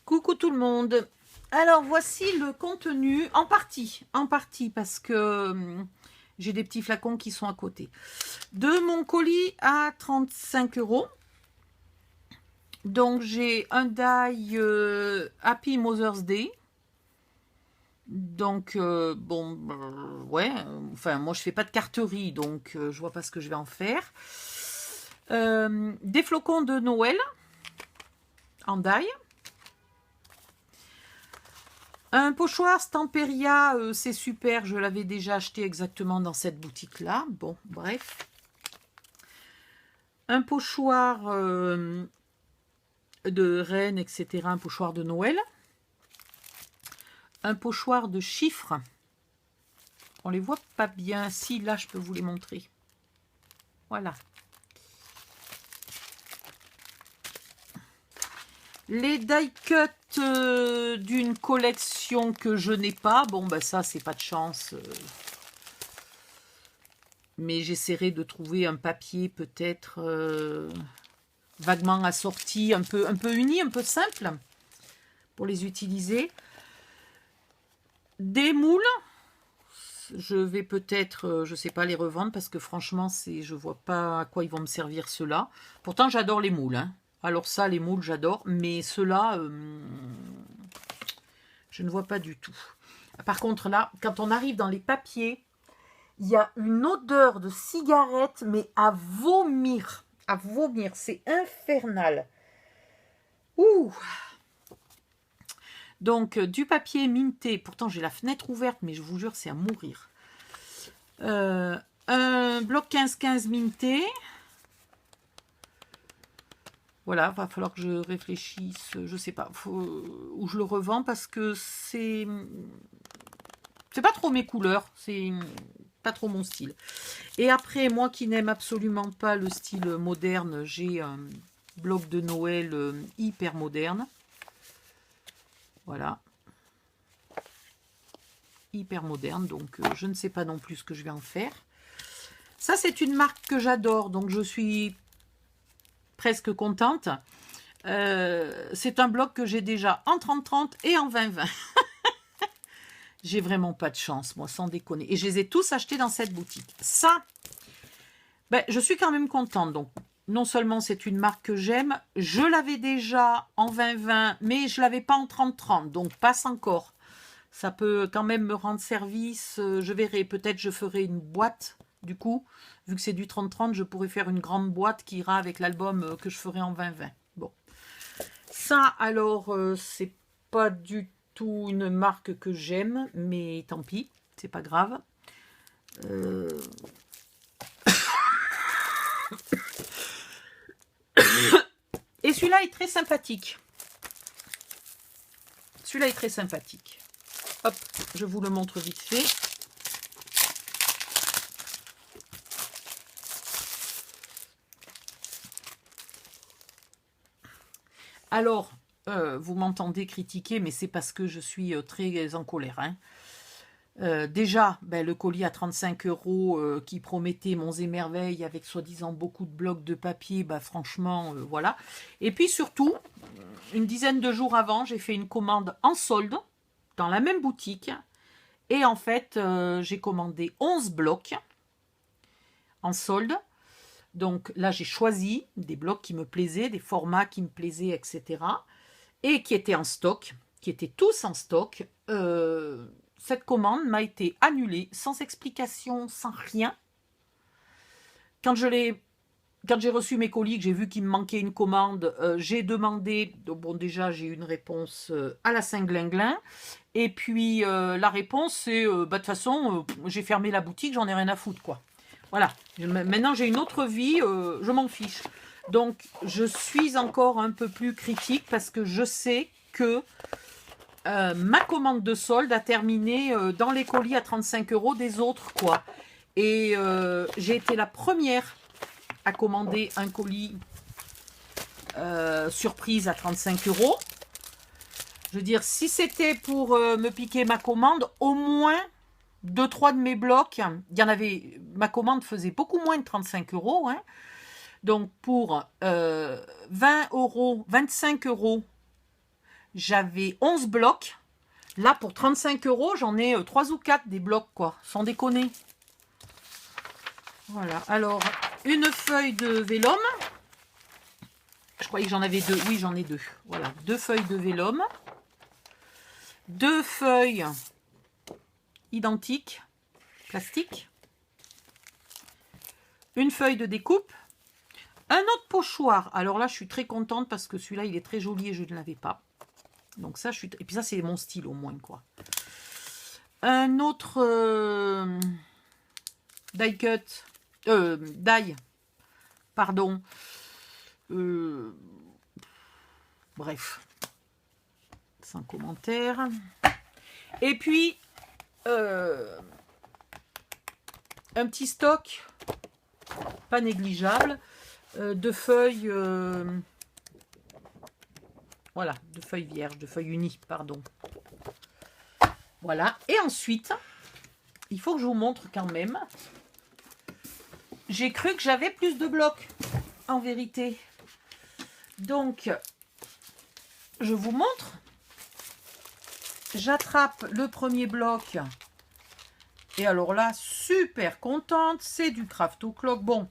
Coucou tout le monde. Alors voici le contenu en partie parce que j'ai des petits flacons qui sont à côté. De mon colis à 35 €. Donc j'ai un die Happy Mother's Day. Donc bon, ouais, enfin moi je fais pas de carterie, donc je vois pas ce que je vais en faire. Des flocons de Noël en die. Un pochoir Stamperia, c'est super, je l'avais déjà acheté exactement dans cette boutique-là. Bon, bref. Un pochoir de reine, etc. Un pochoir de Noël. Un pochoir de chiffres. On les voit pas bien. Si, là, je peux vous les montrer. Voilà. Les die cut d'une collection que je n'ai pas. Bon, ben ça, c'est pas de chance. Mais j'essaierai de trouver un papier peut-être vaguement assorti, un peu uni, un peu simple pour les utiliser. Des moules. Je vais peut-être, je sais pas, les revendre parce que franchement, je vois pas à quoi ils vont me servir ceux-là. Pourtant, j'adore les moules, hein. Alors ça, les moules, j'adore, mais ceux-là, je ne vois pas du tout. Par contre, là, quand on arrive dans les papiers, il y a une odeur de cigarette, mais à vomir. À vomir, c'est infernal. Ouh! Donc, du papier minté. Pourtant, j'ai la fenêtre ouverte, mais je vous jure, c'est à mourir. Un bloc 15-15 minté. Voilà, va falloir que je réfléchisse, je sais pas, où je le revends parce que c'est pas trop mes couleurs, c'est pas trop mon style. Et après, moi qui n'aime absolument pas le style moderne, j'ai un bloc de Noël hyper moderne. Voilà. Hyper moderne, donc je ne sais pas non plus ce que je vais en faire. Ça, c'est une marque que j'adore, donc je suis presque contente. C'est un bloc que j'ai déjà en 30-30 et en 20-20. J'ai vraiment pas de chance, moi, sans déconner. Et je les ai tous achetés dans cette boutique. Ça, ben, je suis quand même contente. Donc, non seulement c'est une marque que j'aime, je l'avais déjà en 20-20, mais je l'avais pas en 30-30, donc passe encore. Ça peut quand même me rendre service. Je verrai, peut-être je ferai une boîte, du coup. Vu que c'est du 30-30, je pourrais faire une grande boîte qui ira avec l'album que je ferai en 20-20. Bon. Ça, alors, c'est pas du tout une marque que j'aime, mais tant pis, c'est pas grave. Et celui-là est très sympathique. Celui-là est très sympathique. Hop, je vous le montre vite fait. Alors, vous m'entendez critiquer, mais c'est parce que je suis très en colère. Hein. Déjà, ben, le colis à 35 € qui promettait monts et merveilles avec soi-disant beaucoup de blocs de papier, ben, franchement, voilà. Et puis surtout, une dizaine de jours avant, j'ai fait une commande en solde dans la même boutique. Et en fait, j'ai commandé 11 blocs en solde. Donc là, j'ai choisi des blocs qui me plaisaient, des formats qui me plaisaient, etc. Et qui étaient en stock, qui étaient tous en stock. Cette commande m'a été annulée, sans explication, sans rien. Quand j'ai reçu mes colis, que j'ai vu qu'il me manquait une commande, j'ai demandé, bon déjà j'ai eu une réponse à la Saint-Glinglin, et puis la réponse c'est, bah, de toute façon, j'ai fermé la boutique, j'en ai rien à foutre, quoi. Voilà, maintenant j'ai une autre vie, je m'en fiche. Donc je suis encore un peu plus critique parce que je sais que ma commande de solde a terminé dans les colis à 35 € des autres, quoi. Et j'ai été la première à commander un colis surprise à 35 €. Je veux dire, si c'était pour me piquer ma commande, au moins 2-3 de mes blocs, il y en avait, ma commande faisait beaucoup moins de 35 €. Hein. Donc pour 20 €, 25 €, j'avais 11 blocs. Là, pour 35 €, j'en ai 3 ou 4 des blocs, quoi. Sans déconner. Voilà. Alors, une feuille de vélum. Je croyais que j'en avais 2. Oui, j'en ai 2. Voilà. 2 feuilles de vélum. 2 feuilles identiques, plastique. Une feuille de découpe. Un autre pochoir. Alors là, je suis très contente parce que celui-là, il est très joli et je ne l'avais pas. Donc ça, je suis... Et puis ça, c'est mon style au moins, quoi. Un autre die cut. Die. Pardon. Bref. Sans commentaire. Et puis, un petit stock, pas négligeable, de feuilles... voilà, de feuilles vierges, de feuilles unies, pardon. Voilà. Et ensuite, il faut que je vous montre quand même. J'ai cru que j'avais plus de blocs, en vérité. Donc, je vous montre. J'attrape le premier bloc. Et alors là, super contente. C'est du Craft O'Clock. Bon,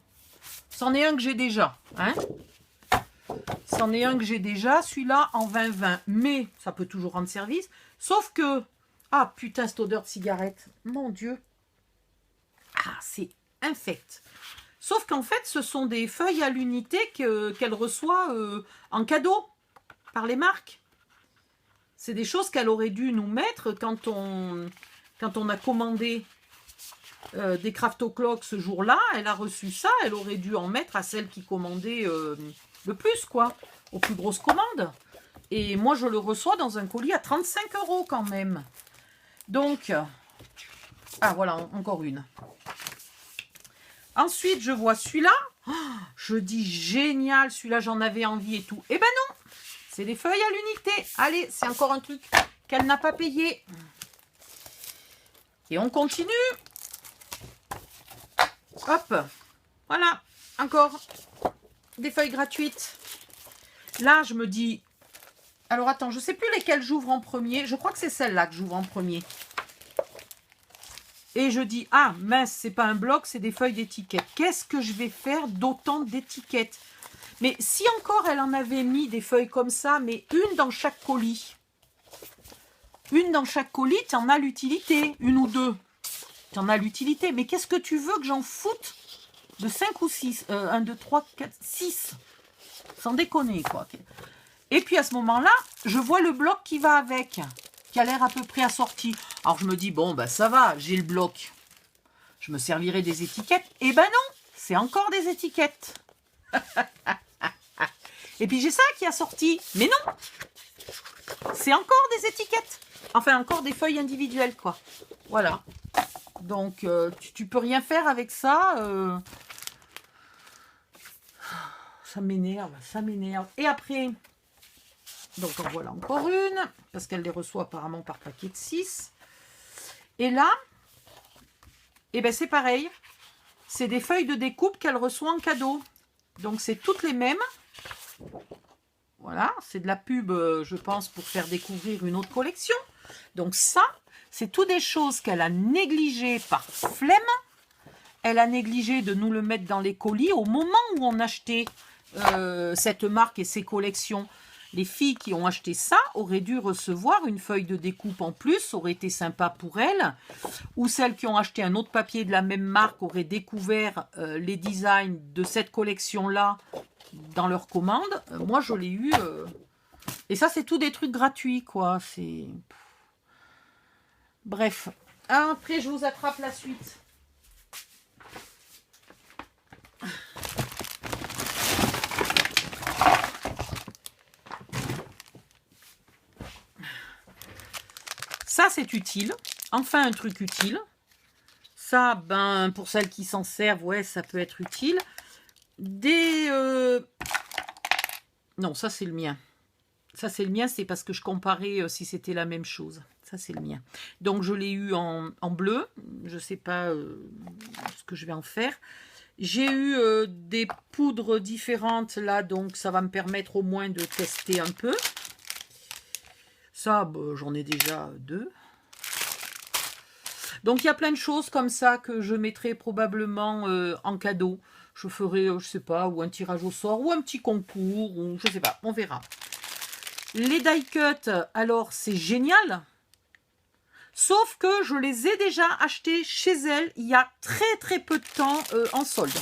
c'en est un que j'ai déjà. Hein, c'en est un que j'ai déjà. Celui-là en 20-20. Mais ça peut toujours rendre service. Sauf que... Ah, putain, cette odeur de cigarette. Mon Dieu. Ah, c'est infect. Sauf qu'en fait, ce sont des feuilles à l'unité qu'elle reçoit en cadeau par les marques. C'est des choses qu'elle aurait dû nous mettre quand on a commandé des Craft O'Clock ce jour-là. Elle a reçu ça, elle aurait dû en mettre à celle qui commandait le plus, quoi, aux plus grosses commandes. Et moi, je le reçois dans un colis à 35 € quand même. Donc, ah voilà, encore une. Ensuite, je vois celui-là. Oh, je dis génial, celui-là, j'en avais envie et tout. Eh ben non, c'est des feuilles à l'unité. Allez, c'est encore un truc qu'elle n'a pas payé. Et on continue. Hop, voilà, encore des feuilles gratuites. Là, je me dis... Alors, attends, je ne sais plus lesquelles j'ouvre en premier. Je crois que c'est celle-là que j'ouvre en premier. Et je dis, ah mince, c'est pas un bloc, c'est des feuilles d'étiquette. Qu'est-ce que je vais faire d'autant d'étiquettes? Mais si encore elle en avait mis des feuilles comme ça, mais une dans chaque colis. Une dans chaque colis, tu en as l'utilité. Une ou deux. Tu en as l'utilité. Mais qu'est-ce que tu veux que j'en foute de 5 ou 6 1, 2, 3, 4, 6. Sans déconner, quoi. Et puis à ce moment-là, je vois le bloc qui va avec. Qui a l'air à peu près assorti. Alors je me dis, bon, ben ça va, j'ai le bloc. Je me servirai des étiquettes. Eh ben non, c'est encore des étiquettes. Et puis j'ai ça qui a sorti. Mais non, c'est encore des étiquettes. Enfin, encore des feuilles individuelles, quoi. Voilà. Donc, tu peux rien faire avec ça. Ça m'énerve, ça m'énerve. Et après... Donc, en voilà encore une, parce qu'elle les reçoit apparemment par paquet de 6. Et là, eh ben c'est pareil. C'est des feuilles de découpe qu'elle reçoit en cadeau. Donc, c'est toutes les mêmes. Voilà, c'est de la pub, je pense, pour faire découvrir une autre collection. Donc, ça, c'est toutes des choses qu'elle a négligées par flemme. Elle a négligé de nous le mettre dans les colis au moment où on achetait cette marque et ses collections. Les filles qui ont acheté ça auraient dû recevoir une feuille de découpe en plus, ça aurait été sympa pour elles. Ou celles qui ont acheté un autre papier de la même marque auraient découvert les designs de cette collection-là dans leur commande. Moi, je l'ai eu. Et ça, c'est tout des trucs gratuits, quoi. C'est... Bref. Après, je vous attrape la suite. Ça, c'est utile. Enfin, un truc utile. Ça, ben, pour celles qui s'en servent, ouais, ça peut être utile. Des... Non, ça, c'est le mien. Ça, c'est le mien, c'est parce que je comparais si c'était la même chose. Ça, c'est le mien. Donc, je l'ai eu en bleu. Je ne sais pas ce que je vais en faire. J'ai eu des poudres différentes, là. Donc, ça va me permettre au moins de tester un peu. ça, bah, j'en ai déjà 2. Donc, il y a plein de choses comme ça que je mettrai probablement en cadeau. Je ferai, je sais pas, ou un tirage au sort, ou un petit concours, ou je sais pas, on verra. Les die cut, alors c'est génial. Sauf que je les ai déjà achetés chez elle il y a très peu de temps en solde.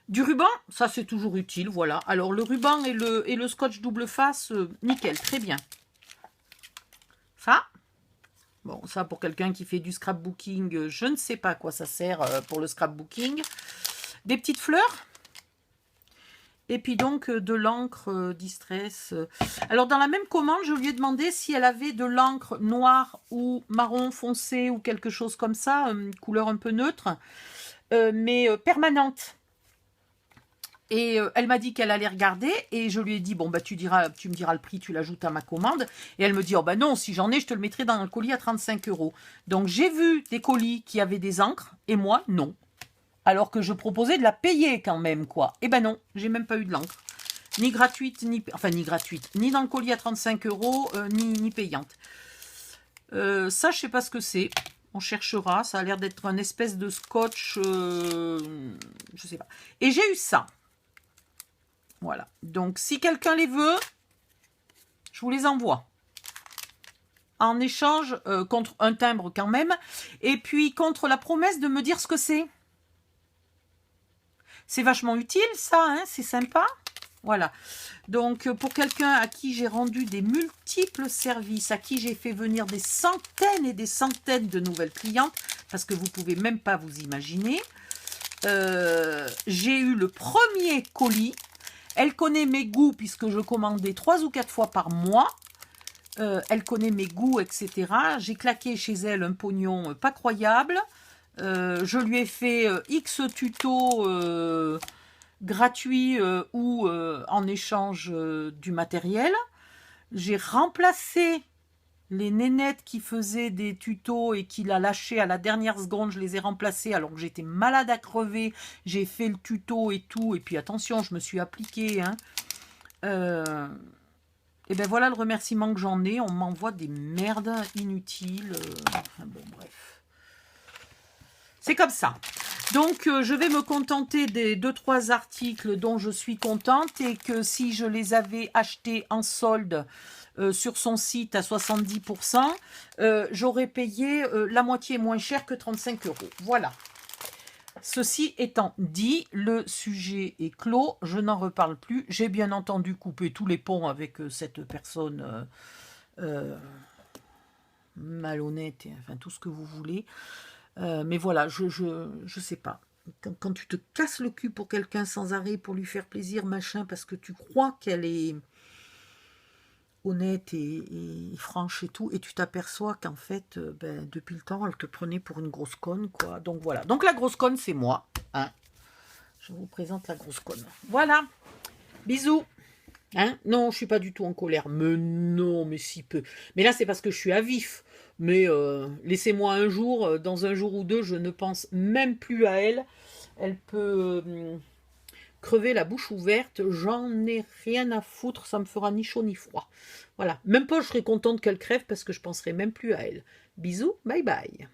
Du ruban, ça c'est toujours utile, voilà. Alors le ruban et le scotch double face, nickel, très bien. Ça, bon, ça pour quelqu'un qui fait du scrapbooking, je ne sais pas à quoi ça sert pour le scrapbooking. Des petites fleurs. Et puis donc de l'encre Distress. Alors dans la même commande, je lui ai demandé si elle avait de l'encre noire ou marron foncé ou quelque chose comme ça, couleur un peu neutre, mais permanente. Et elle m'a dit qu'elle allait regarder et je lui ai dit, bon, bah, tu me diras le prix, tu l'ajoutes à ma commande. Et elle me dit, oh bah non, si j'en ai, je te le mettrai dans un colis à 35 €. Donc j'ai vu des colis qui avaient des encres et moi, non. Alors que je proposais de la payer quand même, quoi. Eh ben non, j'ai même pas eu de l'encre. Ni gratuite, ni gratuite. Ni dans le colis à 35 €, ni payante. Ça, je sais pas ce que c'est. On cherchera. Ça a l'air d'être un espèce de scotch. Je sais pas. Et j'ai eu ça. Voilà. Donc, si quelqu'un les veut, je vous les envoie. En échange, contre un timbre quand même. Et puis, contre la promesse de me dire ce que c'est. C'est vachement utile, ça. Hein, c'est sympa. Voilà. Donc, pour quelqu'un à qui j'ai rendu des multiples services, à qui j'ai fait venir des centaines et des centaines de nouvelles clientes, parce que vous ne pouvez même pas vous imaginer, j'ai eu le premier colis. Elle connaît mes goûts puisque je commandais 3 ou 4 fois par mois. Elle connaît mes goûts, etc. J'ai claqué chez elle un pognon pas croyable. Je lui ai fait X tutos gratuits ou en échange du matériel. J'ai remplacé les nénettes qui faisaient des tutos et qui l'a lâché à la dernière seconde, je les ai remplacées alors que j'étais malade à crever. J'ai fait le tuto et tout. Et puis attention, je me suis appliquée. Hein. Et ben voilà le remerciement que j'en ai. On m'envoie des merdes inutiles. Enfin bon, bref. C'est comme ça. Donc, je vais me contenter des 2-3 articles dont je suis contente et que si je les avais achetés en solde sur son site à 70%, j'aurais payé la moitié moins cher que 35 €. Voilà. Ceci étant dit, le sujet est clos, je n'en reparle plus. J'ai bien entendu couper tous les ponts avec cette personne malhonnête, et, enfin tout ce que vous voulez. Mais voilà, je sais pas. Quand tu te casses le cul pour quelqu'un sans arrêt, pour lui faire plaisir, machin, parce que tu crois qu'elle est honnête et franche et tout, et tu t'aperçois qu'en fait, depuis le temps, elle te prenait pour une grosse conne, quoi. Donc voilà. Donc la grosse conne, c'est moi. Hein. Je vous présente la grosse conne. Voilà. Bisous. Hein, non, je suis pas du tout en colère. Mais non, mais si peu. Mais là, c'est parce que je suis à vif. Mais laissez-moi un jour, dans un jour ou deux, je ne pense même plus à elle. Elle peut crever la bouche ouverte. J'en ai rien à foutre. Ça me fera ni chaud ni froid. Voilà. Même pas, je serais contente qu'elle crève parce que je penserai même plus à elle. Bisous, bye bye.